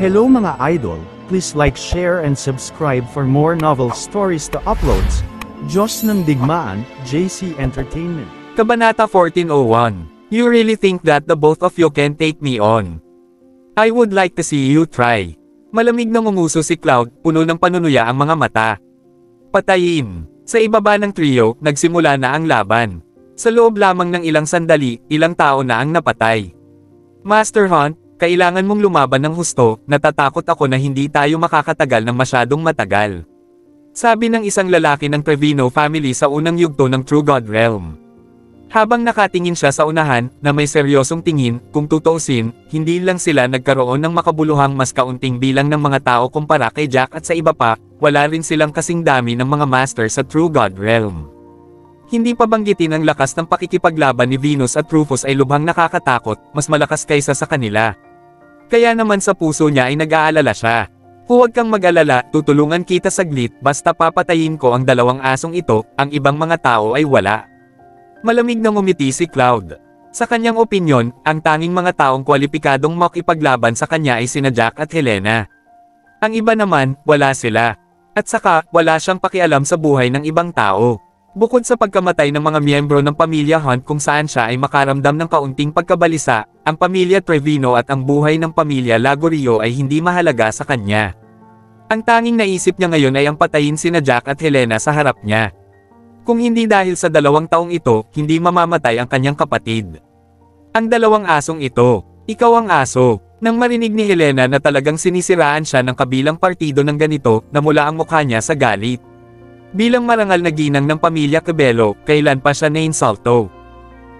Hello mga idol, please like, share and subscribe for more novel stories to uploads. Diyos ng Digmaan, JC Entertainment. Kabanata 1401. You really think that the both of you can take me on? I would like to see you try. Malamig na ngumuso si Cloud, puno ng panunuya ang mga mata. Patayin. Sa ibaba ng trio, nagsimula na ang laban. Sa loob lamang ng ilang sandali, ilang tao na ang napatay. Master Hunt, kailangan mong lumaban ng husto, natatakot ako na hindi tayo makakatagal ng masyadong matagal. Sabi ng isang lalaki ng Trevino family sa unang yugto ng True God Realm. Habang nakatingin siya sa unahan, na may seryosong tingin, kung tutuusin, hindi lang sila nagkaroon ng makabuluhang mas kaunting bilang ng mga tao kumpara kay Jack at sa iba pa, wala rin silang kasing dami ng mga master sa True God Realm. Hindi pa banggitin ang lakas ng pakikipaglaban ni Venus at Rufus ay lubhang nakakatakot, mas malakas kaysa sa kanila. Kaya naman sa puso niya ay nag-aalala siya. Huwag kang mag-alala, tutulungan kita saglit, basta papatayin ko ang dalawang asong ito, ang ibang mga tao ay wala. Malamig na ngumiti si Cloud. Sa kanyang opinyon, ang tanging mga taong kwalipikadong makipaglaban sa kanya ay sina Jack at Helena. Ang iba naman, wala sila. At saka, wala siyang pakialam sa buhay ng ibang tao. Bukod sa pagkamatay ng mga miyembro ng pamilya Hunt kung saan siya ay makaramdam ng kaunting pagkabalisa, ang pamilya Trevino at ang buhay ng pamilya Lagorio ay hindi mahalaga sa kanya. Ang tanging naisip niya ngayon ay ang patayin sina Jack at Helena sa harap niya. Kung hindi dahil sa 2 taong ito, hindi mamamatay ang kanyang kapatid. Ang 2 asong ito, ikaw ang aso. Nang marinig ni Helena na talagang sinisiraan siya ng kabilang partido ng ganito, namula ang mukha niya sa galit. Bilang marangal na ginang ng pamilya Cabello, kailan pa siya na-insulto.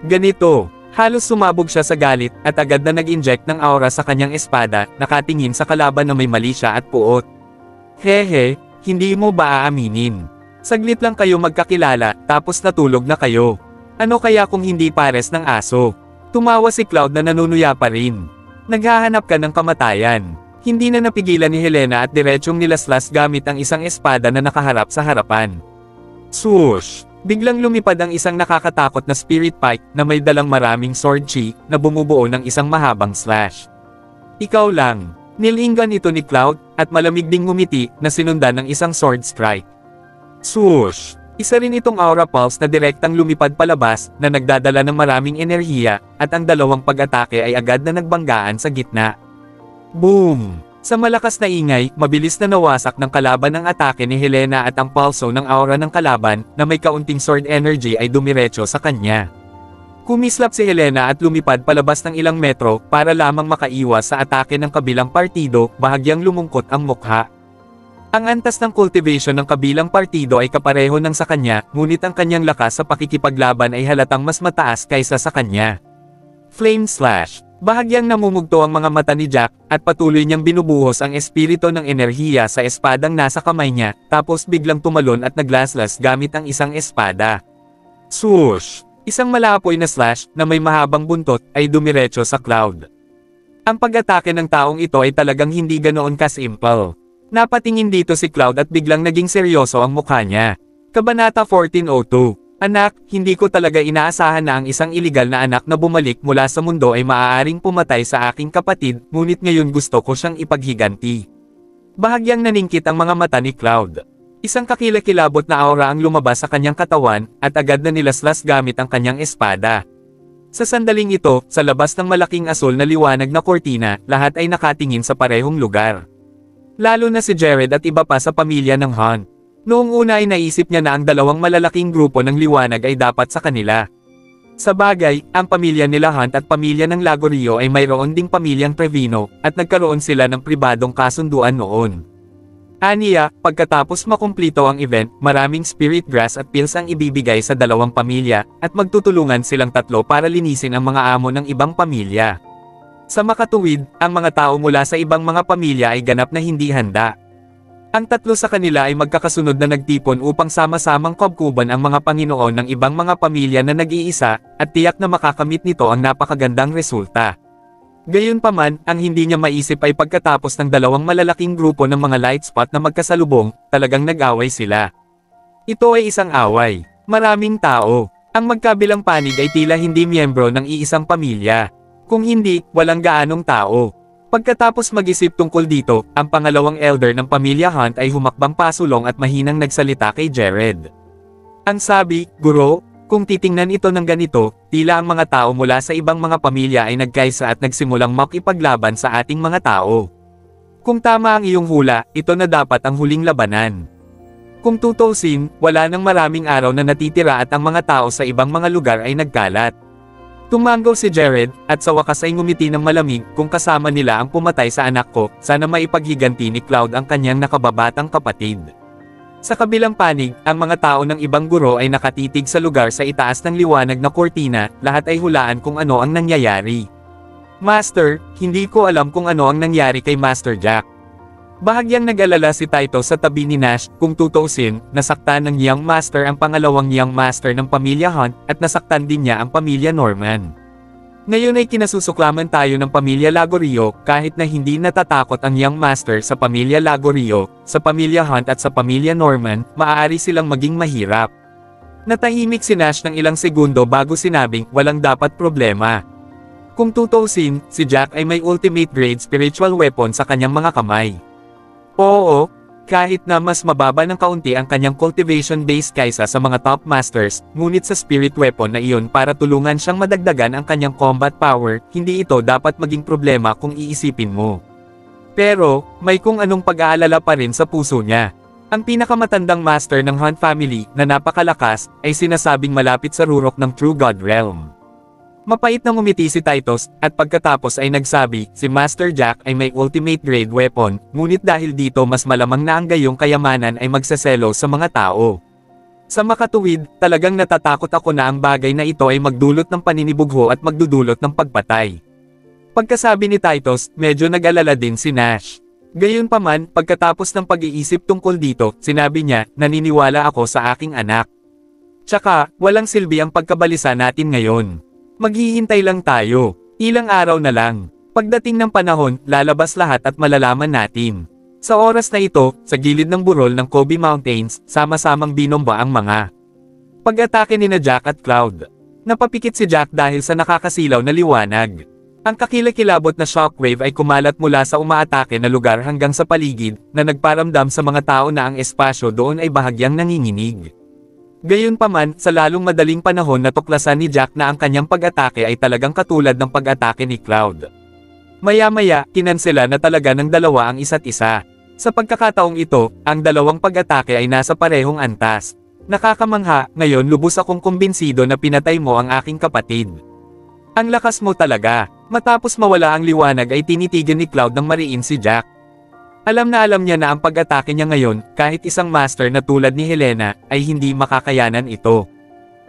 Ganito, halos sumabog siya sa galit, at agad na nag-inject ng aura sa kanyang espada, nakatingin sa kalaban na may mali siya at puot. Hehe, hindi mo ba aaminin? Saglit lang kayo magkakilala, tapos natulog na kayo. Ano kaya kung hindi pares ng aso? Tumawa si Cloud na nanunuya pa rin. Naghahanap ka ng kamatayan. Hindi na napigilan ni Helena at diretsyong nilaslas gamit ang isang espada na nakaharap sa harapan. Swoosh! Biglang lumipad ang isang nakakatakot na spirit pike na may dalang maraming sword chi na bumubuo ng isang mahabang slash. Ikaw lang. Nilingan ito ni Cloud, at malamig ding ngumiti na sinundan ng isang sword strike. Swoosh! Isa rin itong aura pulse na direktang lumipad palabas na nagdadala ng maraming enerhiya, at ang 2 pag-atake ay agad na nagbanggaan sa gitna. Boom! Sa malakas na ingay, mabilis na nawasak ng kalaban ang atake ni Helena at ang pulso ng aura ng kalaban, na may kaunting sword energy ay dumiretso sa kanya. Kumislap si Helena at lumipad palabas ng ilang metro, para lamang makaiwas sa atake ng kabilang partido, bahagyang lumungkot ang mukha. Ang antas ng cultivation ng kabilang partido ay kapareho ng sa kanya, ngunit ang kanyang lakas sa pakikipaglaban ay halatang mas mataas kaysa sa kanya. Flame Slash. Bahagyang namumugto ang mga mata ni Jack, at patuloy niyang binubuhos ang espiritu ng enerhiya sa espadang nasa kamay niya, tapos biglang tumalon at naglaslas gamit ang isang espada. Swoosh! Isang malapoy na slash, na may mahabang buntot, ay dumiretso sa Cloud. Ang pag-atake ng taong ito ay talagang hindi ganoon ka-simple. Napatingin dito si Cloud at biglang naging seryoso ang mukha niya. Kabanata 1402. Anak, hindi ko talaga inaasahan na ang isang iligal na anak na bumalik mula sa mundo ay maaaring pumatay sa aking kapatid, ngunit ngayon gusto ko siyang ipaghiganti. Bahagyang naningkit ang mga mata ni Cloud. Isang kakilakilabot na aura ang lumabas sa kanyang katawan, at agad na nilaslas gamit ang kanyang espada. Sa sandaling ito, sa labas ng malaking asul na liwanag na kortina, lahat ay nakatingin sa parehong lugar. Lalo na si Jared at iba pa sa pamilya ng Hunt. Noong una ay naisip niya na ang 2 malalaking grupo ng liwanag ay dapat sa kanila. Sa bagay, ang pamilya nila Hunt at pamilya ng Lagorio ay mayroon ding pamilyang Trevino, at nagkaroon sila ng pribadong kasunduan noon. Aniya, pagkatapos makumplito ang event, maraming spirit grass at pills ang ibibigay sa 2 pamilya, at magtutulungan silang 3 para linisin ang mga amo ng ibang pamilya. Sa makatuwid, ang mga tao mula sa ibang mga pamilya ay ganap na hindi handa. Ang 3 sa kanila ay magkakasunod na nagtipon upang sama-samang kubkuban ang mga Panginoon ng ibang mga pamilya na nag-iisa, at tiyak na makakamit nito ang napakagandang resulta. Gayunpaman, ang hindi niya maisip ay pagkatapos ng 2 malalaking grupo ng mga light spot na magkasalubong, talagang nag-away sila. Ito ay isang away. Maraming tao. Ang magkabilang panig ay tila hindi miyembro ng iisang pamilya. Kung hindi, walang gaanong tao. Pagkatapos mag-isip tungkol dito, ang pangalawang elder ng pamilya Hunt ay humakbang pasulong at mahinang nagsalita kay Jared. Ang sabi, "Guro, kung titingnan ito ng ganito, tila ang mga tao mula sa ibang mga pamilya ay nagkaisa at nagsimulang makipaglaban sa ating mga tao. Kung tama ang iyong hula, ito na dapat ang huling labanan. Kung tutuusin, wala nang maraming araw na natitira at ang mga tao sa ibang mga lugar ay nagkalat." Tumanggaw si Jared, at sa wakas ay ngumiti ng malamig kung kasama nila ang pumatay sa anak ko, sana maipaghiganti ni Cloud ang kanyang nakababatang kapatid. Sa kabilang panig, ang mga tao ng ibang guro ay nakatitig sa lugar sa itaas ng liwanag na kortina, lahat ay hulaan kung ano ang nangyayari. "Master, hindi ko alam kung ano ang nangyari kay Master Jack." Bahagyang nag-alala si Taito sa tabi ni Nash, kung tutuusin, nasaktan ng Young Master ang pangalawang Young Master ng pamilya Hunt, at nasaktan din niya ang pamilya Norman. Ngayon ay kinasusuklaman tayo ng pamilya Lagorio, kahit na hindi natatakot ang Young Master sa pamilya Lagorio, sa pamilya Hunt at sa pamilya Norman, maaari silang maging mahirap. Natahimik si Nash ng ilang segundo bago sinabing, walang dapat problema. Kung tutuusin, si Jack ay may ultimate grade spiritual weapon sa kanyang mga kamay. Oo, kahit na mas mababa ng kaunti ang kanyang cultivation base kaysa sa mga top masters, ngunit sa spirit weapon na iyon para tulungan siyang madagdagan ang kanyang combat power, hindi ito dapat maging problema kung iisipin mo. Pero, may kung anong pag-aalala pa rin sa puso niya. Ang pinakamatandang master ng Hunt family, na napakalakas, ay sinasabing malapit sa rurok ng True God Realm. Mapait na ngumiti si Titus, at pagkatapos ay nagsabi, si Master Jack ay may ultimate grade weapon, ngunit dahil dito mas malamang na ang gayong kayamanan ay magsaselo sa mga tao. Sa makatuwid, talagang natatakot ako na ang bagay na ito ay magdulot ng paninibugho at magdudulot ng pagpatay. Pagkasabi ni Titus, medyo nag-alala din si Nash. Gayunpaman, pagkatapos ng pag-iisip tungkol dito, sinabi niya, naniniwala ako sa aking anak. Tsaka, walang silbi ang pagkabalisa natin ngayon. Maghihintay lang tayo. Ilang araw na lang. Pagdating ng panahon, lalabas lahat at malalaman natin. Sa oras na ito, sa gilid ng burol ng Kobe Mountains, sama-samang binomba ang mga pag-atake ni Jack at Cloud. Napapikit si Jack dahil sa nakakasilaw na liwanag. Ang kakilakilabot na shockwave ay kumalat mula sa umaatake na lugar hanggang sa paligid, na nagparamdam sa mga tao na ang espasyo doon ay bahagyang nanginginig. Gayunpaman, sa lalong madaling panahon natuklasan ni Jack na ang kanyang pag-atake ay talagang katulad ng pag-atake ni Cloud. Maya-maya, kinansela na talaga ng dalawa ang isa't isa. Sa pagkakataong ito, ang dalawang pag-atake ay nasa parehong antas. Nakakamangha, ngayon lubos akong kumbinsido na pinatay mo ang aking kapatid. Ang lakas mo talaga. Matapos mawala ang liwanag ay tinitigan ni Cloud ng mariin si Jack. Alam niya na ang pag-atake niya ngayon, kahit isang master na tulad ni Helena, ay hindi makakayanan ito.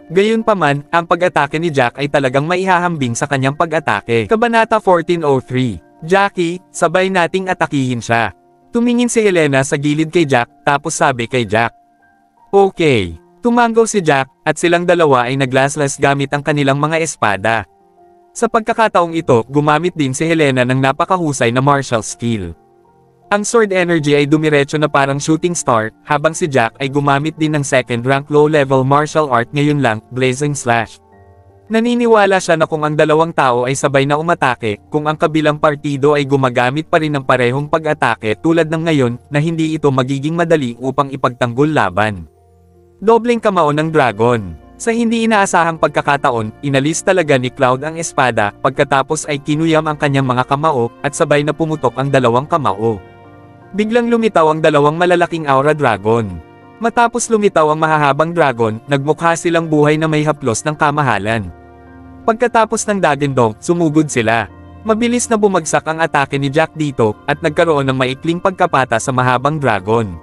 Gayunpaman, ang pag-atake ni Jack ay talagang maihahambing sa kanyang pag-atake. Kabanata 1403. Jackie, sabay nating atakihin siya. Tumingin si Helena sa gilid kay Jack, tapos sabi kay Jack, "Okay." Tumanggaw si Jack, at silang dalawa ay naglaslas gamit ang kanilang mga espada. Sa pagkakataong ito, gumamit din si Helena ng napakahusay na martial skill. Ang sword energy ay dumiretso na parang shooting star, habang si Jack ay gumamit din ng second rank low-level martial art ngayon lang, blazing slash. Naniniwala siya na kung ang dalawang tao ay sabay na umatake, kung ang kabilang partido ay gumagamit pa rin ng parehong pag-atake tulad ng ngayon, na hindi ito magiging madali upang ipagtanggol laban. Dobleng kamao ng dragon. Sa hindi inaasahang pagkakataon, inalis talaga ni Cloud ang espada, pagkatapos ay kinuyam ang kanyang mga kamao, at sabay na pumutok ang dalawang kamao. Biglang lumitaw ang dalawang malalaking aura dragon. Matapos lumitaw ang mahahabang dragon, nagmukha silang buhay na may haplos ng kamahalan. Pagkatapos ng dagendong, sumugod sila. Mabilis na bumagsak ang atake ni Jack dito, at nagkaroon ng maikling pagkapata sa mahabang dragon.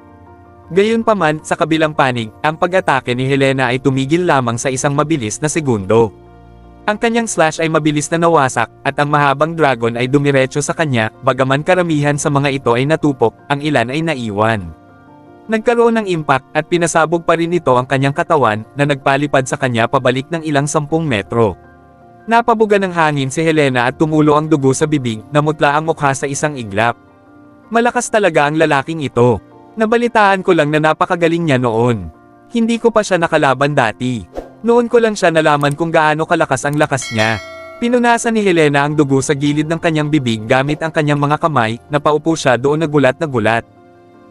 Gayunpaman, sa kabilang panig, ang pag-atake ni Helena ay tumigil lamang sa isang mabilis na segundo. Ang kanyang slash ay mabilis na nawasak, at ang mahabang dragon ay dumiretso sa kanya, bagaman karamihan sa mga ito ay natupok, ang ilan ay naiwan. Nagkaroon ng impact, at pinasabog pa rin ito ang kanyang katawan, na nagpalipad sa kanya pabalik ng ilang 10 metro. Napabuga ng hangin si Helena at tumulo ang dugo sa bibig, namutla ang mukha sa isang iglap. Malakas talaga ang lalaking ito. Nabalitaan ko lang na napakagaling niya noon. Hindi ko pa siya nakalaban dati. Noon ko lang siya nalaman kung gaano kalakas ang lakas niya. Pinunasan ni Helena ang dugo sa gilid ng kanyang bibig gamit ang kanyang mga kamay, napaupo siya doon na gulat na gulat.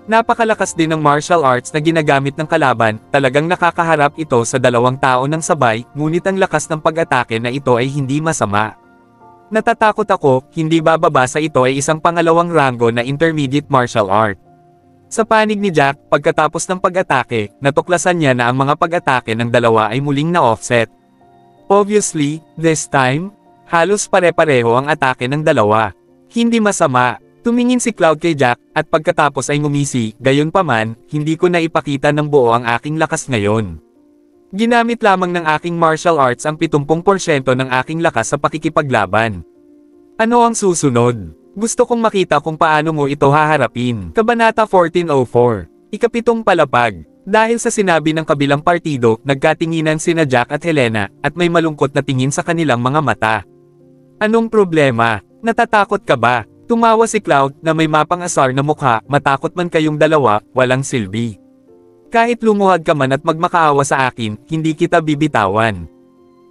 Napakalakas din ng martial arts na ginagamit ng kalaban, talagang nakakaharap ito sa dalawang tao ng sabay, ngunit ang lakas ng pag-atake na ito ay hindi masama. Natatakot ako, hindi bababa sa ito ay isang pangalawang ranggo na intermediate martial art. Sa panig ni Jack, pagkatapos ng pag-atake, natuklasan niya na ang mga pag-atake ng dalawa ay muling na-offset. Obviously, this time, halos pare-pareho ang atake ng dalawa. Hindi masama. Tumingin si Cloud kay Jack, at pagkatapos ay ngumisi, gayunpaman, hindi ko na ipakita ng buo ang aking lakas ngayon. Ginamit lamang ng aking martial arts ang 70% ng aking lakas sa pakikipaglaban. Ano ang susunod? Gusto kong makita kung paano mo ito haharapin. Kabanata 1404. Ikapitong palapag. Dahil sa sinabi ng kabilang partido, nagkatinginan sina Jack at Helena, at may malungkot na tingin sa kanilang mga mata. Anong problema? Natatakot ka ba? Tumawa si Cloud na may mapang-asar na mukha, matakot man kayong dalawa, walang silbi. Kahit lumuhad ka man at magmakaawa sa akin, hindi kita bibitawan.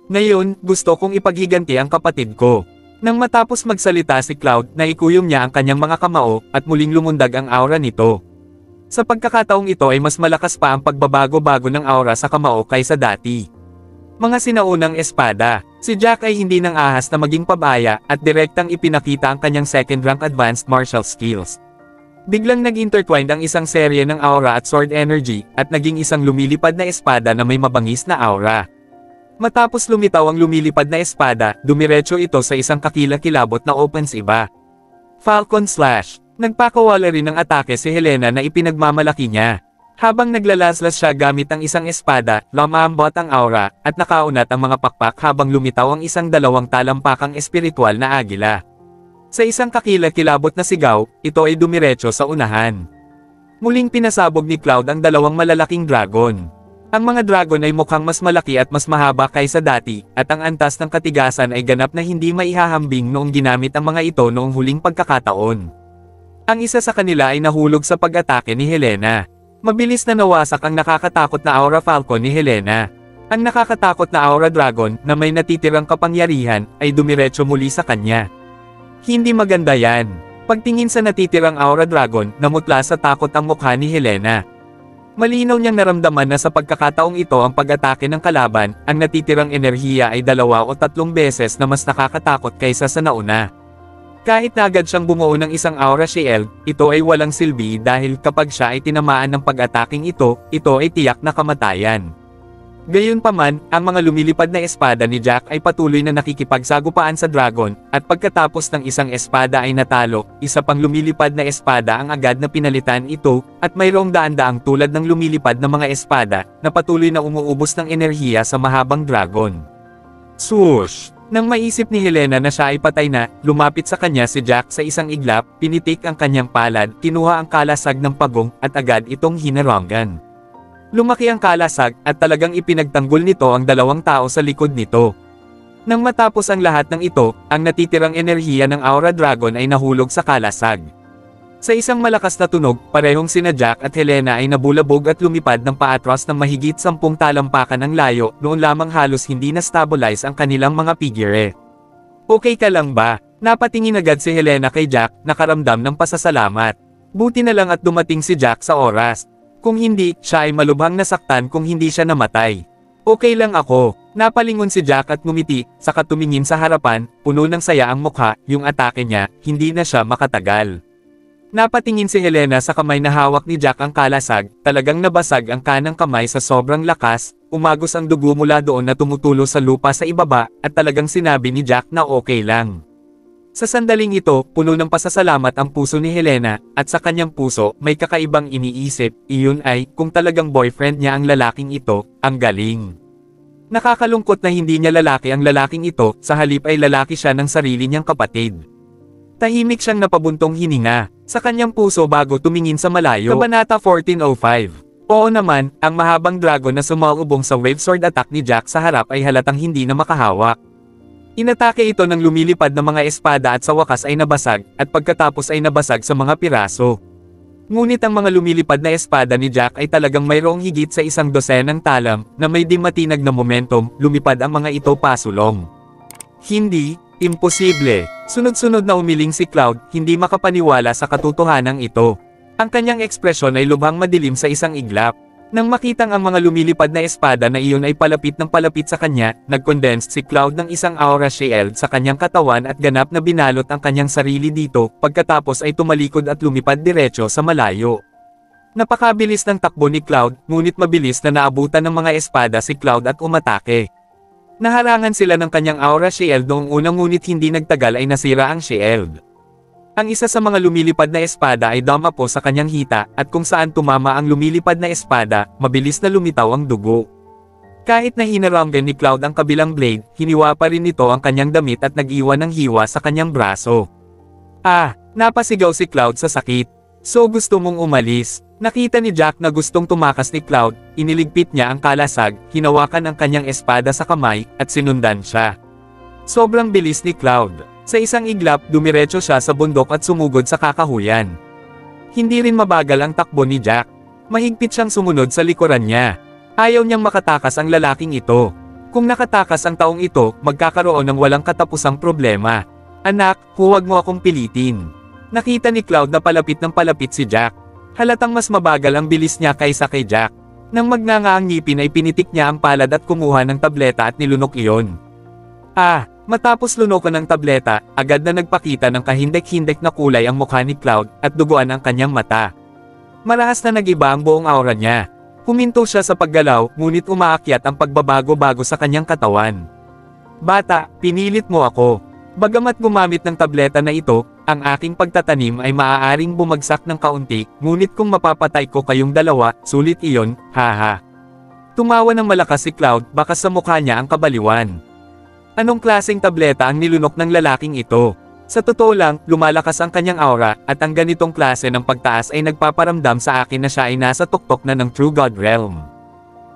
Ngayon, gusto kong ipaghiganti ang kapatid ko. Nang matapos magsalita si Cloud, naikuyom niya ang kanyang mga kamao, at muling lumundag ang aura nito. Sa pagkakataong ito ay mas malakas pa ang pagbabago-bago ng aura sa kamao kaysa dati. Mga sinaunang espada, si Jack ay hindi nang ahas na maging pabaya, at direktang ipinakita ang kanyang second-rank advanced martial skills. Biglang nag-intertwined ang isang serye ng aura at sword energy, at naging isang lumilipad na espada na may mabangis na aura. Matapos lumitaw ang lumilipad na espada, dumiretso ito sa isang kakilakilabot na opens iba. Falcon Slash. Nagpakawala rin ng atake si Helena na ipinagmamalaki niya. Habang naglalaslas siya gamit ang isang espada, lumambot ang aura, at nakaunat ang mga pakpak habang lumitaw ang isang dalawang talampakang espiritual na agila. Sa isang kakilakilabot na sigaw, ito ay dumiretso sa unahan. Muling pinasabog ni Cloud ang dalawang malalaking dragon. Ang mga dragon ay mukhang mas malaki at mas mahaba kaysa dati, at ang antas ng katigasan ay ganap na hindi maihahambing noong ginamit ang mga ito noong huling pagkakataon. Ang isa sa kanila ay nahulog sa pag-atake ni Helena. Mabilis na nawasak ang nakakatakot na aura Falcon ni Helena. Ang nakakatakot na aura dragon, na may natitirang kapangyarihan, ay dumiretso muli sa kanya. Hindi maganda yan. Pagtingin sa natitirang aura dragon, namutla sa takot ang mukha ni Helena. Malinaw niyang naramdaman na sa pagkakataong ito ang pag-atake ng kalaban, ang natitirang enerhiya ay 2 o 3 beses na mas nakakatakot kaysa sa nauna. Kahit na agad siyang bumuo ng isang aura shield, ito ay walang silbi dahil kapag siya ay tinamaan ng pag-ataking ito ay tiyak na kamatayan. Gayunpaman, ang mga lumilipad na espada ni Jack ay patuloy na nakikipagsagupaan sa dragon, at pagkatapos ng isang espada ay natalo, isa pang lumilipad na espada ang agad na pinalitan ito, at mayroong daan-daang tulad ng lumilipad na mga espada, na patuloy na umuubos ng enerhiya sa mahabang dragon. Swoosh! Nang maisip ni Helena na siya ay patay na, lumapit sa kanya si Jack sa isang iglap, pinitik ang kanyang palad, kinuha ang kalasag ng pagong, at agad itong hinarangan. Lumaki ang kalasag, at talagang ipinagtanggol nito ang 2 tao sa likod nito. Nang matapos ang lahat ng ito, ang natitirang enerhiya ng Aura Dragon ay nahulog sa kalasag. Sa isang malakas na tunog, parehong sina Jack at Helena ay nabulabog at lumipad ng paatras ng mahigit 10 talampakan ng layo, noon lamang halos hindi na-stabilize ang kanilang mga figure. Okay ka lang ba? Napatingin agad si Helena kay Jack, nakaramdam ng pasasalamat. Buti na lang at dumating si Jack sa oras. Kung hindi, siya ay malubhang nasaktan kung hindi siya namatay. Okay lang ako. Napalingon si Jack at ngumiti, saka tumingin sa harapan, puno ng saya ang mukha, yung atake niya, hindi na siya makatagal. Napatingin si Helena sa kamay na hawak ni Jack ang kalasag, talagang nabasag ang kanang kamay sa sobrang lakas, umagos ang dugo mula doon na tumutulo sa lupa sa ibaba, at talagang sinabi ni Jack na okay lang. Sa sandaling ito, puno ng pasasalamat ang puso ni Helena, at sa kanyang puso, may kakaibang iniisip, iyon ay, kung talagang boyfriend niya ang lalaking ito, ang galing. Nakakalungkot na hindi niya lalaki ang lalaking ito, sa halip ay lalaki siya ng sarili niyang kapatid. Tahimik siyang napabuntong hininga, sa kanyang puso bago tumingin sa malayo. Kabanata 1405. Oo naman, ang mahabang dragon na sumalubong sa wave sword attack ni Jack sa harap ay halatang hindi na makahawak. Inatake ito ng lumilipad na mga espada at sa wakas ay nabasag, at pagkatapos ay nabasag sa mga piraso. Ngunit ang mga lumilipad na espada ni Jack ay talagang mayroong higit sa 100 talam, na may di matinag na momentum, lumipad ang mga ito pasulong. Hindi, imposible. Sunod-sunod na umiling si Cloud, hindi makapaniwala sa katotohanan ito. Ang kanyang ekspresyon ay lubhang madilim sa isang iglap. Nang makitang ang mga lumilipad na espada na iyon ay palapit ng palapit sa kanya, nag-condensed si Cloud ng isang aura shield sa kanyang katawan at ganap na binalot ang kanyang sarili dito, pagkatapos ay tumalikod at lumipad diretso sa malayo. Napakabilis ng takbo ni Cloud, ngunit mabilis na naabutan ng mga espada si Cloud at umatake. Naharangan sila ng kanyang aura shield noong unang ngunit hindi nagtagal ay nasira ang shield. Ang isa sa mga lumilipad na espada ay dumapo sa kanyang hita, at kung saan tumama ang lumilipad na espada, mabilis na lumitaw ang dugo. Kahit na hinaranggan ni Cloud ang kabilang blade, hiniwa pa rin nito ang kanyang damit at nag-iwan ng hiwa sa kanyang braso. Napasigaw si Cloud sa sakit. So gusto mong umalis? Nakita ni Jack na gustong tumakas ni Cloud, iniligpit niya ang kalasag, hinawakan ang kanyang espada sa kamay, at sinundan siya. Sobrang bilis ni Cloud. Sa isang iglap, dumiretso siya sa bundok at sumugod sa kakahuyan. Hindi rin mabagal ang takbo ni Jack. Mahigpit siyang sumunod sa likuran niya. Ayaw niyang makatakas ang lalaking ito. Kung nakatakas ang taong ito, magkakaroon ng walang katapusang problema. Anak, huwag mo akong pilitin. Nakita ni Cloud na palapit ng palapit si Jack. Halatang mas mabagal ang bilis niya kaysa kay Jack. Nang magnanga ang ngipin ay pinitik niya ang palad at kumuha ng tableta at nilunok iyon. Matapos lunokan ng tableta, agad na nagpakita ng kahindek-hindek na kulay ang mukha ni Cloud, at duguan ang kanyang mata. Marahas na nag-iba ang buong aura niya. Huminto siya sa paggalaw, ngunit umaakyat ang pagbabago-bago sa kanyang katawan. Bata, pinilit mo ako. Bagamat gumamit ng tableta na ito, ang aking pagtatanim ay maaaring bumagsak ng kaunti, ngunit kung mapapatay ko kayong dalawa, sulit iyon, haha. Tumawa ng malakas si Cloud, baka sa mukha niya ang kabaliwan. Anong klaseng tableta ang nilunok ng lalaking ito? Sa totoo lang, lumalakas ang kanyang aura, at ang ganitong klase ng pagtaas ay nagpaparamdam sa akin na siya ay nasa tuktok na ng True God Realm.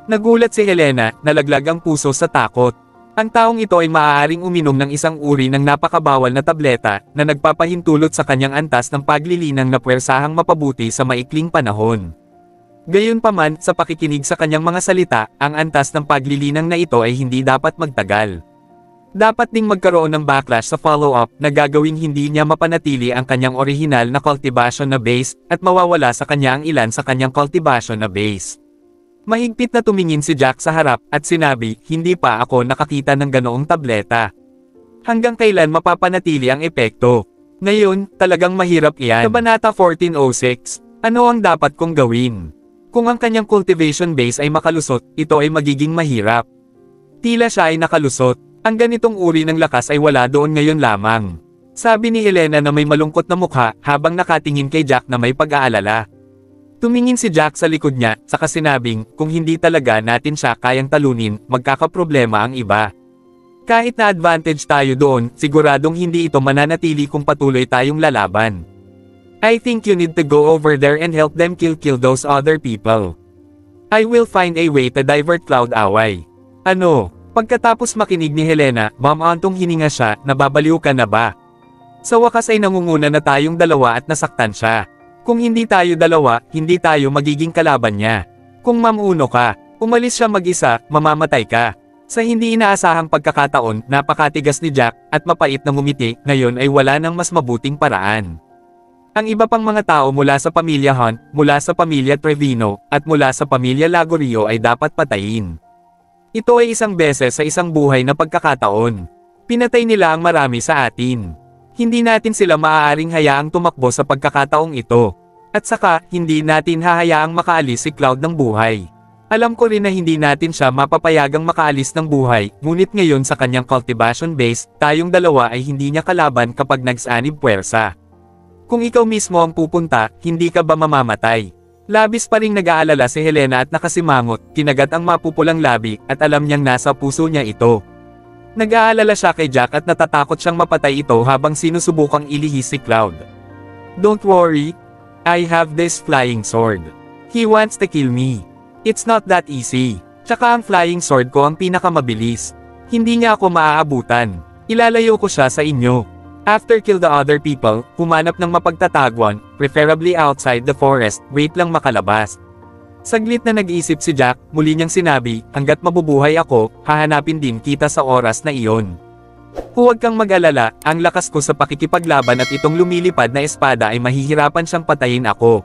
Nagulat si Helena, nalaglag ang puso sa takot. Ang taong ito ay maaaring uminom ng isang uri ng napakabawal na tableta, na nagpapahintulot sa kanyang antas ng paglilinang na puwersahang mapabuti sa maikling panahon. Gayunpaman, sa pakikinig sa kanyang mga salita, ang antas ng paglilinang na ito ay hindi dapat magtagal. Dapat ding magkaroon ng backlash sa follow-up na gagawing hindi niya mapanatili ang kanyang orihinal na cultivation na base, at mawawala sa kanya ang ilan sa kanyang cultivation na base. Mahigpit na tumingin si Jack sa harap, at sinabi, hindi pa ako nakakita ng ganoong tableta. Hanggang kailan mapapanatili ang epekto? Ngayon, talagang mahirap iyan. Kabanata 1406, ano ang dapat kong gawin? Kung ang kanyang cultivation base ay makalusot, ito ay magiging mahirap. Tila siya ay nakalusot. Ang ganitong uri ng lakas ay wala doon ngayon lamang. Sabi ni Helena na may malungkot na mukha, habang nakatingin kay Jack na may pag-aalala. Tumingin si Jack sa likod niya, saka sinabing, kung hindi talaga natin siya kayang talunin, magkakaproblema ang iba. Kahit na advantage tayo doon, siguradong hindi ito mananatili kung patuloy tayong lalaban. I think you need to go over there and help them kill those other people. I will find a way to divert Cloud away. Ano? Pagkatapos makinig ni Helena, mamantong hininga siya, nababaliw ka na ba? Sa wakas ay nangunguna na tayong dalawa at nasaktan siya. Kung hindi tayo dalawa, hindi tayo magiging kalaban niya. Kung mamuno ka, umalis siya mag-isa, mamamatay ka. Sa hindi inaasahang pagkakataon, napakatigas ni Jack, at mapait na ngumiti, ngayon ay wala nang mas mabuting paraan. Ang iba pang mga tao mula sa pamilya Hunt, mula sa pamilya Trevino, at mula sa pamilya Lagorio ay dapat patayin. Ito ay isang beses sa isang buhay na pagkakataon. Pinatay nila ang marami sa atin. Hindi natin sila maaaring hayaang tumakbo sa pagkakataong ito. At saka, hindi natin hahayaang makaalis si Cloud ng buhay. Alam ko rin na hindi natin siya mapapayagang makaalis ng buhay, ngunit ngayon sa kanyang cultivation base, tayong dalawa ay hindi niya kalaban kapag nagsanib puwersa. Kung ikaw mismo ang pupunta, hindi ka ba mamamatay? Labis pa ring nag-aalala si Helena at nakasimangot, kinagat ang mapupulang labi, at alam niyang nasa puso niya ito. Nag-aalala siya kay Jack at natatakot siyang mapatay ito habang sinusubukang ilihis si Cloud. Don't worry. I have this flying sword. He wants to kill me. It's not that easy. Tsaka ang flying sword ko ang pinakamabilis. Hindi niya ako maaabutan. Ilalayo ko siya sa inyo. After kill the other people, humanap ng mapagtatagwan, preferably outside the forest, wait lang makalabas. Saglit na nag-iisip si Jack, muli niyang sinabi, hanggat mabubuhay ako, hahanapin din kita sa oras na iyon. Huwag kang mag-alala, ang lakas ko sa pakikipaglaban at itong lumilipad na espada ay mahihirapan siyang patayin ako.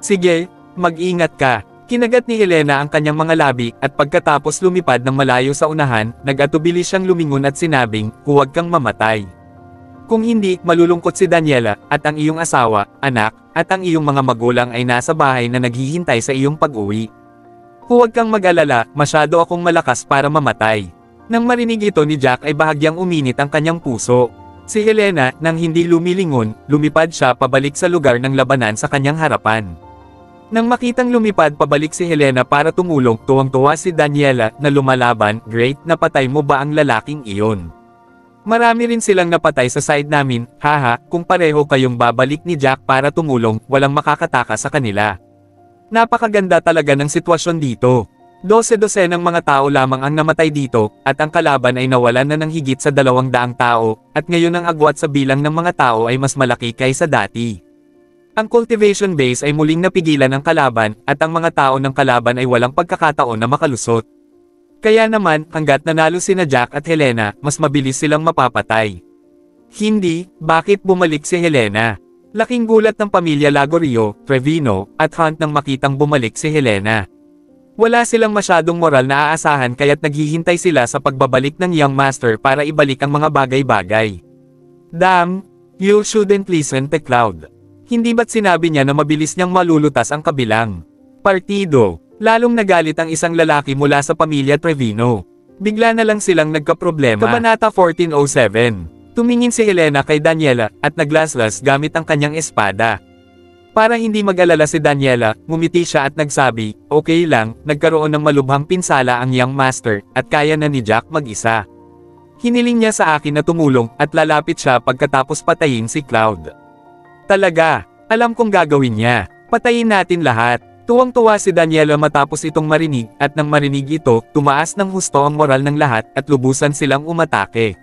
Sige, mag-ingat ka. Kinagat ni Helena ang kanyang mga labi, at pagkatapos lumipad ng malayo sa unahan, nag-atubili siyang lumingon at sinabing, huwag kang mamatay. Kung hindi, malulungkot si Daniela, at ang iyong asawa, anak, at ang iyong mga magulang ay nasa bahay na naghihintay sa iyong pag-uwi. Huwag kang mag-alala, masyado akong malakas para mamatay. Nang marinig ito ni Jack ay bahagyang uminit ang kanyang puso. Si Helena, nang hindi lumilingon, lumipad siya pabalik sa lugar ng labanan sa kanyang harapan. Nang makitang lumipad pabalik si Helena para tumulong, tuwang-tuwa si Daniela na lumalaban. Great, napatay mo ba ang lalaking iyon? Marami rin silang napatay sa side namin, haha, kung pareho kayong babalik ni Jack para tumulong, walang makakataka sa kanila. Napakaganda talaga ng sitwasyon dito. 12 ng mga tao lamang ang namatay dito, at ang kalaban ay nawalan na ng higit sa 200 tao, at ngayon ang agwat sa bilang ng mga tao ay mas malaki kaysa dati. Ang cultivation base ay muling napigilan ng kalaban, at ang mga tao ng kalaban ay walang pagkakataon na makalusot. Kaya naman, hanggat nanalo sina Jack at Helena, mas mabilis silang mapapatay. Hindi, bakit bumalik si Helena? Laking gulat ng pamilya Lagorio, Trevino, at Hunt nang makitang bumalik si Helena. Wala silang masyadong moral na aasahan kaya't naghihintay sila sa pagbabalik ng Young Master para ibalik ang mga bagay-bagay. Damn, you shouldn't listen to Cloud. Hindi ba't sinabi niya na mabilis niyang malulutas ang kabilang partido? Lalong nagalit ang isang lalaki mula sa pamilya Trevino. Bigla na lang silang nagkaproblema. Kabanata 1407. Tumingin si Helena kay Daniela, at naglaslas gamit ang kanyang espada. Para hindi mag-alala si Daniela, ngumiti siya at nagsabi, okay lang, nagkaroon ng malubhang pinsala ang Young Master, at kaya na ni Jack mag-isa. Hiniling niya sa akin na tumulong, at lalapit siya pagkatapos patayin si Cloud. Talaga, alam kong gagawin niya. Patayin natin lahat. Tuwang-tuwa si Daniela matapos itong marinig, at nang marinig ito, tumaas ng husto ang moral ng lahat, at lubusan silang umatake.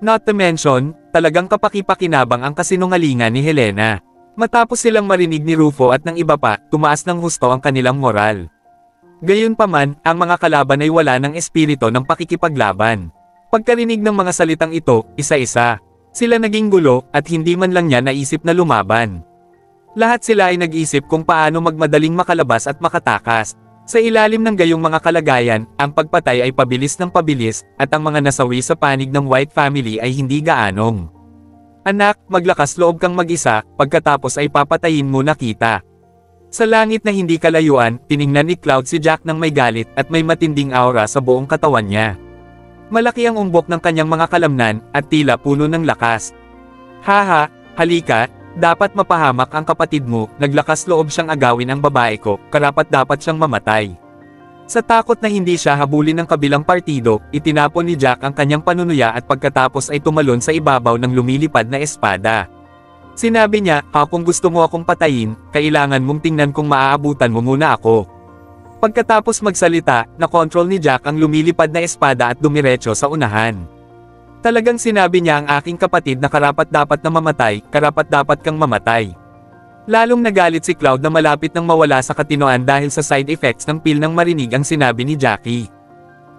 Not to mention, talagang kapaki-pakinabang ang kasinungalingan ni Helena. Matapos silang marinig ni Rufo at ng iba pa, tumaas ng husto ang kanilang moral. Gayunpaman, ang mga kalaban ay wala ng espiritu ng pakikipaglaban. Pagkarinig ng mga salitang ito, isa-isa, sila naging gulo, at hindi man lang niya naisip na lumaban. Lahat sila ay nag-isip kung paano magmadaling makalabas at makatakas. Sa ilalim ng gayong mga kalagayan, ang pagpatay ay pabilis ng pabilis, at ang mga nasawi sa panig ng White family ay hindi gaanong. Anak, maglakas loob kang mag-isa, pagkatapos ay papatayin mo na kita. Sa langit na hindi kalayuan, tiningnan ni Cloud si Jack ng may galit at may matinding aura sa buong katawan niya. Malaki ang umbok ng kanyang mga kalamnan, at tila puno ng lakas. Haha, halika. Dapat mapahamak ang kapatid mo, naglakas loob siyang agawin ang babae ko, karapat-dapat siyang mamatay. Sa takot na hindi siya habulin ng kabilang partido, itinapon ni Jack ang kanyang panunuya at pagkatapos ay tumalon sa ibabaw ng lumilipad na espada. Sinabi niya, kung gusto mo akong patayin, kailangan mong tingnan kung maaabutan mo muna ako. Pagkatapos magsalita, nakontrol ni Jack ang lumilipad na espada at dumiretso sa unahan. Talagang sinabi niya ang aking kapatid na karapat-dapat na mamatay, karapat-dapat kang mamatay. Lalong nagalit si Cloud na malapit nang mawala sa katinoan dahil sa side effects ng pil nang marinig ang sinabi ni Jackie.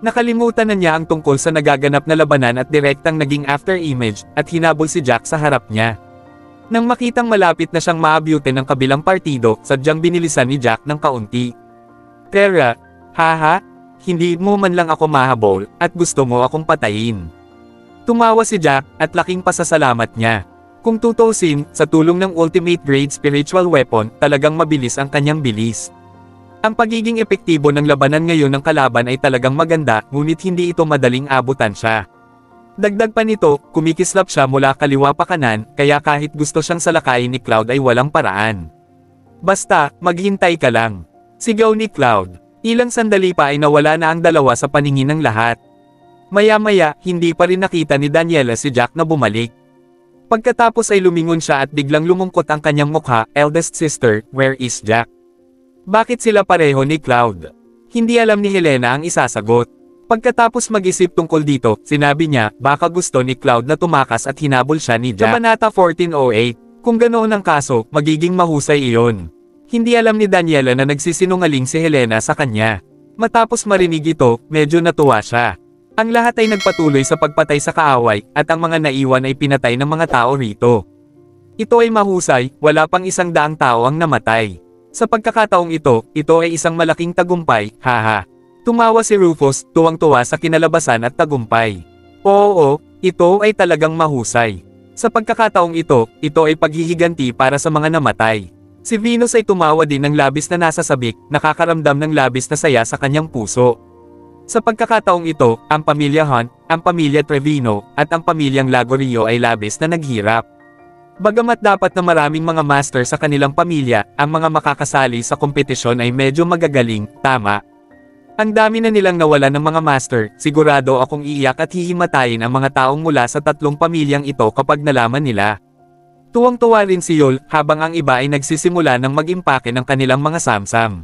Nakalimutan na niya ang tungkol sa nagaganap na labanan at direktang naging after image, at hinabol si Jack sa harap niya. Nang makitang malapit na siyang maabyute ng kabilang partido, sadyang binilisan ni Jack ng kaunti. Tara, haha, hindi mo man lang ako mahabol, at gusto mo akong patayin. Tumawa si Jack, at laking pasasalamat niya. Kung tutusin, sa tulong ng ultimate grade spiritual weapon, talagang mabilis ang kanyang bilis. Ang pagiging epektibo ng labanan ngayon ng kalaban ay talagang maganda, ngunit hindi ito madaling abutan siya. Dagdag pa nito, kumikislap siya mula kaliwa pa kanan, kaya kahit gusto siyang salakayin ni Cloud ay walang paraan. Basta, maghintay ka lang. Sigaw ni Cloud. Ilang sandali pa ay nawala na ang dalawa sa paningin ng lahat. Maya-maya, hindi pa rin nakita ni Daniela si Jack na bumalik. Pagkatapos ay lumingon siya at biglang lumungkot ang kanyang mukha, eldest sister, where is Jack? Bakit sila pareho ni Cloud? Hindi alam ni Helena ang isasagot. Pagkatapos mag-isip tungkol dito, sinabi niya, baka gusto ni Cloud na tumakas at hinabol siya ni Jack. Kabanata 1408, kung ganoon ang kaso, magiging mahusay iyon. Hindi alam ni Daniela na nagsisinungaling si Helena sa kanya. Matapos marinig ito, medyo natuwa siya. Ang lahat ay nagpatuloy sa pagpatay sa kaaway, at ang mga naiwan ay pinatay ng mga tao rito. Ito ay mahusay, wala pang 100 tao ang namatay. Sa pagkakataong ito ay isang malaking tagumpay, haha. Tumawa si Rufus, tuwang-tuwa sa kinalabasan at tagumpay. Oo, ito ay talagang mahusay. Sa pagkakataong ito ay paghihiganti para sa mga namatay. Si Venus ay tumawa din ng labis na nasasabik, nakakaramdam ng labis na saya sa kanyang puso. Sa pagkakataong ito, ang pamilya Hunt, ang pamilya Trevino, at ang pamilyang Lagorio ay labis na naghirap. Bagamat dapat na maraming mga master sa kanilang pamilya, ang mga makakasali sa kompetisyon ay medyo magagaling, tama. Ang dami na nilang nawalan ng mga master, sigurado akong iiyak at hihimatayin ang mga taong mula sa 3 pamilyang ito kapag nalaman nila. Tuwang-tuwa rin si Yol, habang ang iba ay nagsisimula ng mag-impake ng kanilang mga samsam.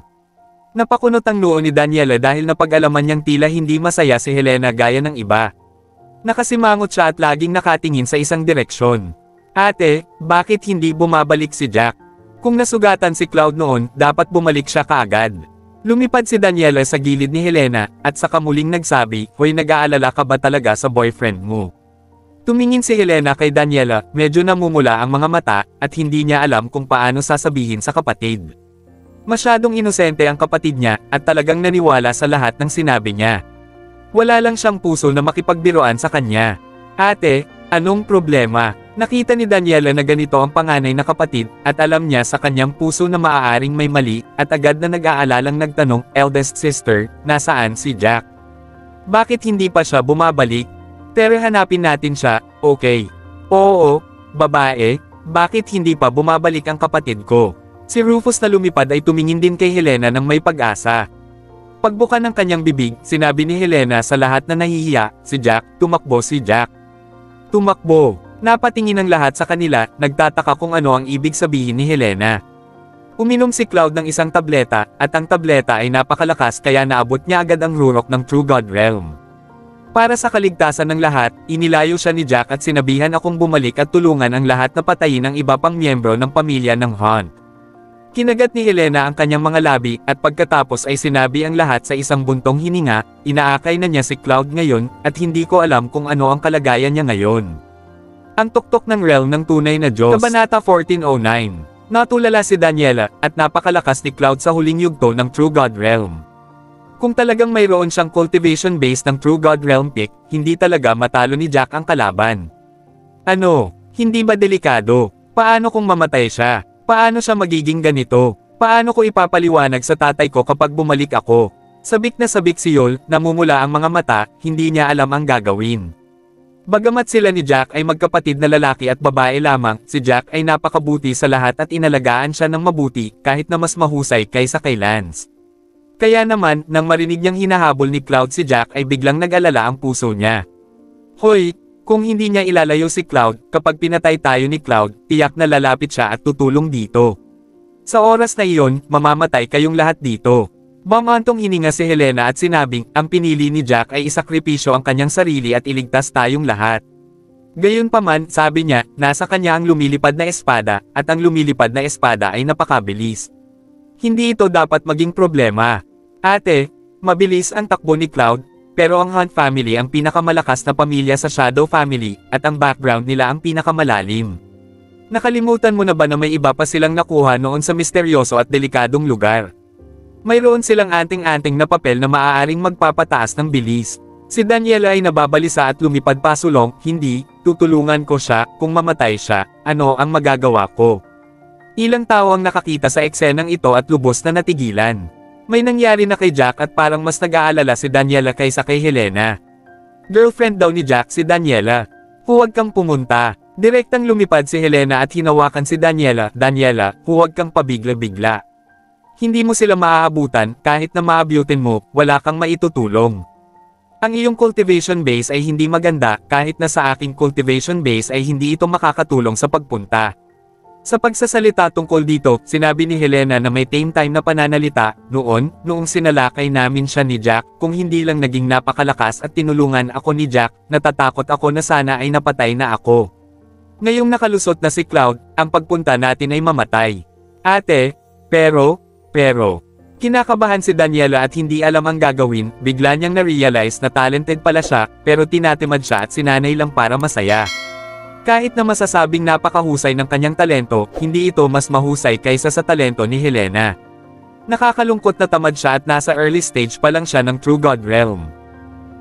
Napakunot ang noo ni Daniela dahil napag-alaman niyang tila hindi masaya si Helena gaya ng iba. Nakasimangot siya at laging nakatingin sa isang direksyon. Ate, bakit hindi bumabalik si Jack? Kung nasugatan si Cloud noon, dapat bumalik siya kaagad. Lumipad si Daniela sa gilid ni Helena, at saka muling nagsabi, "Hoy, nag-aalala ka ba talaga sa boyfriend mo?" Tumingin si Helena kay Daniela, medyo namumula ang mga mata, at hindi niya alam kung paano sasabihin sa kapatid. Masyadong inosente ang kapatid niya, at talagang naniwala sa lahat ng sinabi niya. Wala lang siyang puso na makipagbiruan sa kanya. Ate, anong problema? Nakita ni Daniela na ganito ang panganay na kapatid, at alam niya sa kanyang puso na maaaring may mali, at agad na nag-aalalang nagtanong, "Eldest sister, nasaan si Jack? Bakit hindi pa siya bumabalik? Pero hanapin natin siya, okay?" "Oo, babae, bakit hindi pa bumabalik ang kapatid ko?" Si Rufus na lumipad ay tumingin din kay Helena ng may pag-asa. Pagbuka ng kanyang bibig, sinabi ni Helena sa lahat na nahihiya, "Si Jack, tumakbo si Jack." Tumakbo. Napatingin ang lahat sa kanila, nagtataka kung ano ang ibig sabihin ni Helena. Uminom si Cloud ng isang tableta, at ang tableta ay napakalakas kaya naabot niya agad ang rurok ng True God Realm. Para sa kaligtasan ng lahat, inilayo siya ni Jack at sinabihan akong bumalik at tulungan ang lahat na patayin ang iba pang miyembro ng pamilya ng Hunt. Kinagat ni Helena ang kanyang mga labi, at pagkatapos ay sinabi ang lahat sa isang buntong hininga, inaakay na niya si Cloud ngayon, at hindi ko alam kung ano ang kalagayan niya ngayon. Ang tuktok ng realm ng tunay na Diyos. Kabanata 1409. Natulala si Daniela, at napakalakas ni Cloud sa huling yugto ng True God Realm. Kung talagang mayroon siyang cultivation base ng True God Realm pick, hindi talaga matalo ni Jack ang kalaban. Ano? Hindi ba delikado? Paano kung mamatay siya? Paano siya magiging ganito? Paano ko ipapaliwanag sa tatay ko kapag bumalik ako? Sabik na sabik si Yol, namumula ang mga mata, hindi niya alam ang gagawin. Bagamat sila ni Jack ay magkapatid na lalaki at babae lamang, si Jack ay napakabuti sa lahat at inalagaan siya ng mabuti, kahit na mas mahusay kaysa kay Lance. Kaya naman, nang marinig niyang hinahabol ni Cloud si Jack ay biglang nag-alala ang puso niya. Hoy! Kung hindi niya ilalayo si Cloud, kapag pinatay tayo ni Cloud, tiyak na lalapit siya at tutulong dito. Sa oras na iyon, mamamatay kayong lahat dito. Mamantong hininga si Helena at sinabing, ang pinili ni Jack ay isakripisyo ang kanyang sarili at iligtas tayong lahat. Gayunpaman, sabi niya, nasa kanya ang lumilipad na espada, at ang lumilipad na espada ay napakabilis. Hindi ito dapat maging problema. Ate, mabilis ang takbo ni Cloud. Pero ang Hunt family ang pinakamalakas na pamilya sa Shadow family, at ang background nila ang pinakamalalim. Nakalimutan mo na ba na may iba pa silang nakuha noon sa misteryoso at delikadong lugar? Mayroon silang anting-anting na papel na maaaring magpapataas ng bilis. Si Daniela ay nababalisa at lumipad pasulong, hindi, tutulungan ko siya, kung mamatay siya, ano ang magagawa ko? Ilang tao ang nakakita sa eksenang ito at lubos na natigilan. May nangyari na kay Jack at parang mas nag-aalala si Daniela kaysa kay Helena. Girlfriend daw ni Jack si Daniela. Huwag kang pumunta. Direktang lumipad si Helena at hinawakan si Daniela. Daniela, huwag kang pabigla-bigla. Hindi mo sila maaabutan, kahit na maabutin mo, wala kang maitutulong. Ang iyong cultivation base ay hindi maganda, kahit na sa aking cultivation base ay hindi ito makakatulong sa pagpunta. Sa pagsasalita tungkol dito, sinabi ni Helena na may tame time na pananalita, noong sinalakay namin siya ni Jack, kung hindi lang naging napakalakas at tinulungan ako ni Jack, natatakot ako na sana ay napatay na ako. Ngayong nakalusot na si Cloud, ang pagpunta natin ay mamatay. Ate, pero, Kinakabahan si Daniela at hindi alam ang gagawin, bigla niyang na-realize na talented pala siya, pero tinatimad siya at sinanay lang para masaya. Kahit na masasabing napakahusay ng kanyang talento, hindi ito mas mahusay kaysa sa talento ni Helena. Nakakalungkot na tamad siya at nasa early stage pa lang siya ng True God Realm.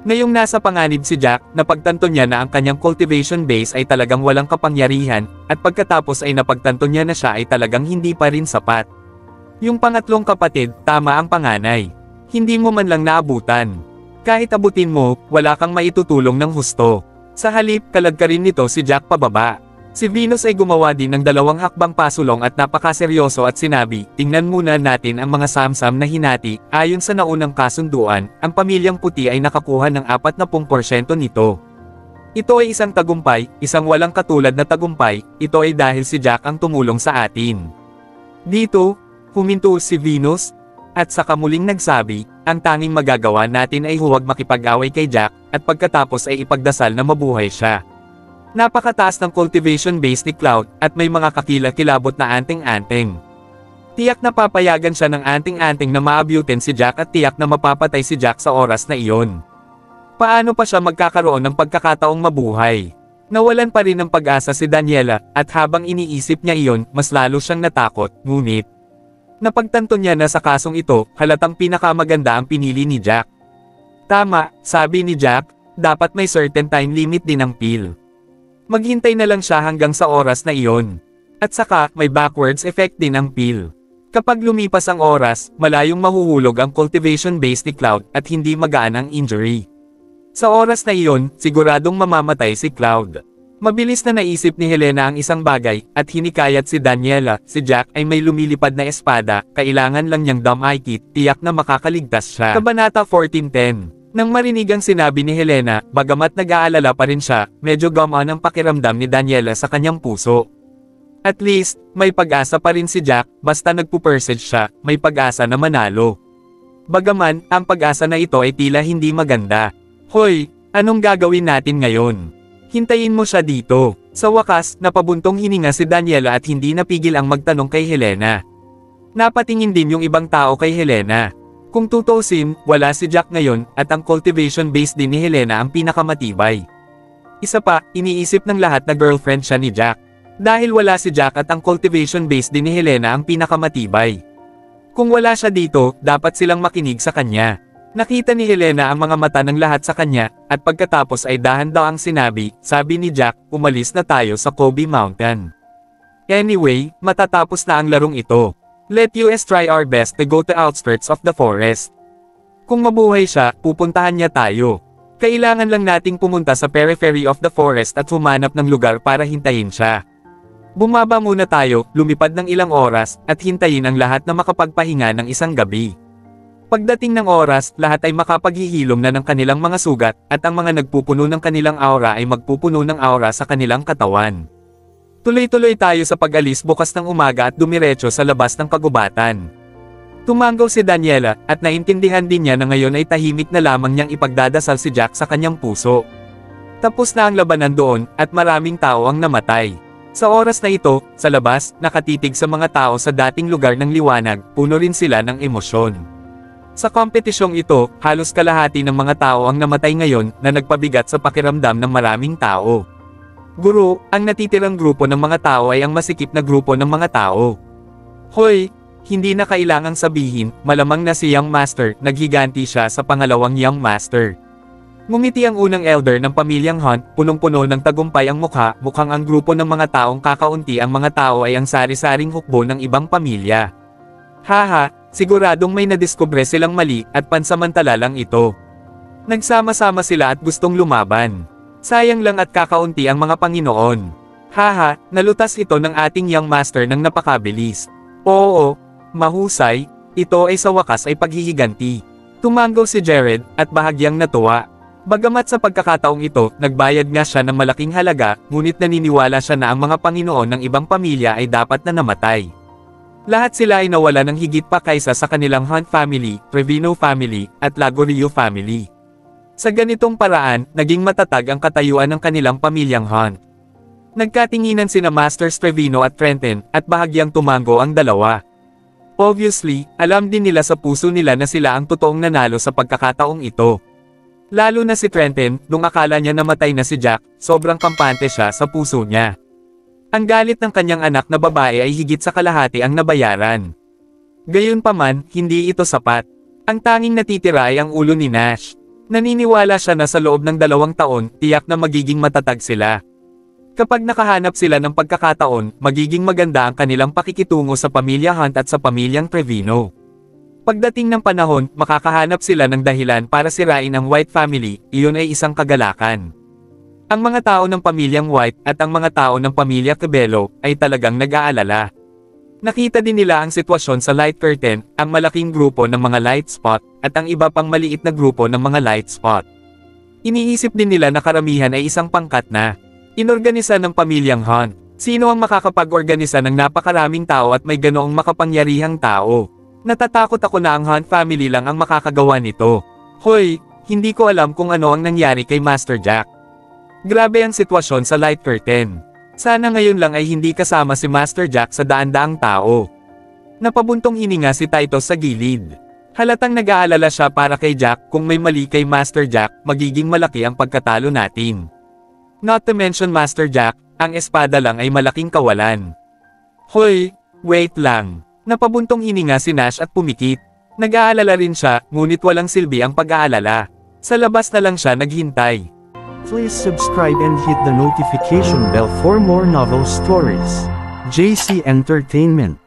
Ngayong nasa panganib si Jack, napagtanto niya na ang kanyang cultivation base ay talagang walang kapangyarihan, at pagkatapos ay napagtanto niya na siya ay talagang hindi pa rin sapat. Yung pangatlong kapatid, tama ang panganay. Hindi mo man lang naabutan. Kahit abutin mo, wala kang maitutulong ng husto. Sa halip, kalag ka rin nito si Jack pababa. Si Venus ay gumawa din ng 2 hakbang pasulong at napakaseryoso at sinabi, tingnan muna natin ang mga samsam na hinati. Ayon sa naunang kasunduan, ang pamilyang puti ay nakakuha ng 40% nito. Ito ay isang tagumpay, isang walang katulad na tagumpay, ito ay dahil si Jack ang tumulong sa atin. Dito, huminto si Venus, at saka muling nagsabi, ang tanging magagawa natin ay huwag makipag-away kay Jack, at pagkatapos ay ipagdasal na mabuhay siya. Napakataas ng cultivation base ni Cloud, at may mga kakilakilabot na anting-anting. Tiyak na papayagan siya ng anting-anting na maabutin si Jack at tiyak na mapapatay si Jack sa oras na iyon. Paano pa siya magkakaroon ng pagkakataong mabuhay? Nawalan pa rin ng pag-asa si Daniela, at habang iniisip niya iyon, mas lalo siyang natakot, ngunit napagtanto niya na sa kasong ito, halatang pinakamaganda ang pinili ni Jack. Tama, sabi ni Jack, dapat may certain time limit din ang pill. Maghintay na lang siya hanggang sa oras na iyon. At saka, may backwards effect din ang pill. Kapag lumipas ang oras, malayong mahuhulog ang cultivation base ni Cloud at hindi magaan ang injury. Sa oras na iyon, siguradong mamamatay si Cloud. Mabilis na naisip ni Helena ang isang bagay, at hinikayat si Daniela, si Jack ay may lumilipad na espada, kailangan lang niyang damay-kit, tiyak na makakaligtas siya. Kabanata 14:10. Nang marinig ang sinabi ni Helena, bagamat nag-aalala pa rin siya, medyo gumaan ang pakiramdam ni Daniela sa kanyang puso. At least, may pag-asa pa rin si Jack, basta nagpupersage siya, may pag-asa na manalo. Bagaman, ang pag-asa na ito ay tila hindi maganda. Hoy, anong gagawin natin ngayon? Hintayin mo siya dito. Sa wakas, napabuntong hininga si Daniela at hindi napigil ang magtanong kay Helena. Napatingin din yung ibang tao kay Helena. Kung tutuusin, wala si Jack ngayon, at ang cultivation base din ni Helena ang pinakamatibay. Isa pa, iniisip ng lahat na girlfriend siya ni Jack. Dahil wala si Jack at ang cultivation base din ni Helena ang pinakamatibay. Kung wala siya dito, dapat silang makinig sa kanya. Nakita ni Helena ang mga mata ng lahat sa kanya, at pagkatapos ay dahan-dahang sinabi, sabi ni Jack, umalis na tayo sa Kobe Mountain. Anyway, matatapos na ang larong ito. Let us try our best to go to outskirts of the forest. Kung mabuhay siya, pupuntahan niya tayo. Kailangan lang nating pumunta sa periphery of the forest at humanap ng lugar para hintayin siya. Bumaba muna tayo, lumipad ng ilang oras, at hintayin ang lahat na makapagpahinga ng isang gabi. Pagdating ng oras, lahat ay makapaghihilom na ng kanilang mga sugat, at ang mga nagpupuno ng kanilang aura ay magpupuno ng aura sa kanilang katawan. Tuloy-tuloy tayo sa pag-alis bukas ng umaga at dumiretso sa labas ng kagubatan. Tumanggaw si Daniela, at naintindihan din niya na ngayon ay tahimik na lamang niyang ipagdadasal si Jack sa kanyang puso. Tapos na ang labanan doon, at maraming tao ang namatay. Sa oras na ito, sa labas, nakatitig sa mga tao sa dating lugar ng liwanag, puno rin sila ng emosyon. Sa kompetisyong ito, halos kalahati ng mga tao ang namatay ngayon na nagpabigat sa pakiramdam ng maraming tao. Guro, ang natitirang grupo ng mga tao ay ang masikip na grupo ng mga tao. Hoy, hindi na kailangang sabihin, malamang na si Young Master, naghiganti siya sa pangalawang Young Master. Ngumiti ang unang elder ng pamilyang Hunt, punong-puno ng tagumpay ang mukha, mukhang ang grupo ng mga taong kakaunti ang mga tao ay ang sari-saring hukbo ng ibang pamilya. Haha, siguradong may nadiskubre silang mali, at pansamantala lang ito. Nagsama-sama sila at gustong lumaban. Sayang lang at kakaunti ang mga Panginoon. Haha, nalutas ito ng ating Young Master ng napakabilis. Oo, mahusay, ito ay sa wakas ay paghihiganti. Tumanggaw si Jared, at bahagyang natuwa. Bagamat sa pagkakataong ito, nagbayad nga siya ng malaking halaga, ngunit naniniwala siya na ang mga Panginoon ng ibang pamilya ay dapat na namatay. Lahat sila ay nawala ng higit pa kaysa sa kanilang Hunt family, Trevino family, at Lagorio family. Sa ganitong paraan, naging matatag ang katayuan ng kanilang pamilyang Hunt. Nagkatinginan sina Masters Trevino at Trenton, at bahagyang tumango ang dalawa. Obviously, alam din nila sa puso nila na sila ang totoong nanalo sa pagkakataong ito. Lalo na si Trenton, nung akala niya namatay na si Jack, sobrang kampante siya sa puso niya. Ang galit ng kanyang anak na babae ay higit sa kalahati ang nabayaran. Gayunpaman, hindi ito sapat. Ang tanging natitira ay ang ulo ni Nash. Naniniwala siya na sa loob ng 2 taon, tiyak na magiging matatag sila. Kapag nakahanap sila ng pagkakataon, magiging maganda ang kanilang pakikitungo sa pamilya Hunt at sa pamilyang Trevino. Pagdating ng panahon, makakahanap sila ng dahilan para sirain ang White family, iyon ay isang kagalakan. Ang mga tao ng pamilyang White at ang mga tao ng pamilya Cabello ay talagang nag-aalala. Nakita din nila ang sitwasyon sa Light Curtain, ang malaking grupo ng mga light spot, at ang iba pang maliit na grupo ng mga light spot. Iniisip din nila na karamihan ay isang pangkat na inorganisa ng pamilyang Hunt. Sino ang makakapag-organisa ng napakaraming tao at may ganoong makapangyarihang tao? Natatakot ako na ang Hunt family lang ang makakagawa nito. Hoy, hindi ko alam kung ano ang nangyari kay Master Jack. Grabe ang sitwasyon sa Light Curtain. Sana ngayon lang ay hindi kasama si Master Jack sa daan-daang tao. Napabuntong hininga si Titus sa gilid. Halatang nag-aalala siya para kay Jack. Kung may mali kay Master Jack, magiging malaki ang pagkatalo natin. Not to mention Master Jack, ang espada lang ay malaking kawalan. Hoy, wait lang. Napabuntong hininga si Nash at pumikit. Nag-aalala rin siya, ngunit walang silbi ang pag-aalala. Sa labas na lang siya naghintay. Please subscribe and hit the notification bell for more novel stories. JC Entertainment.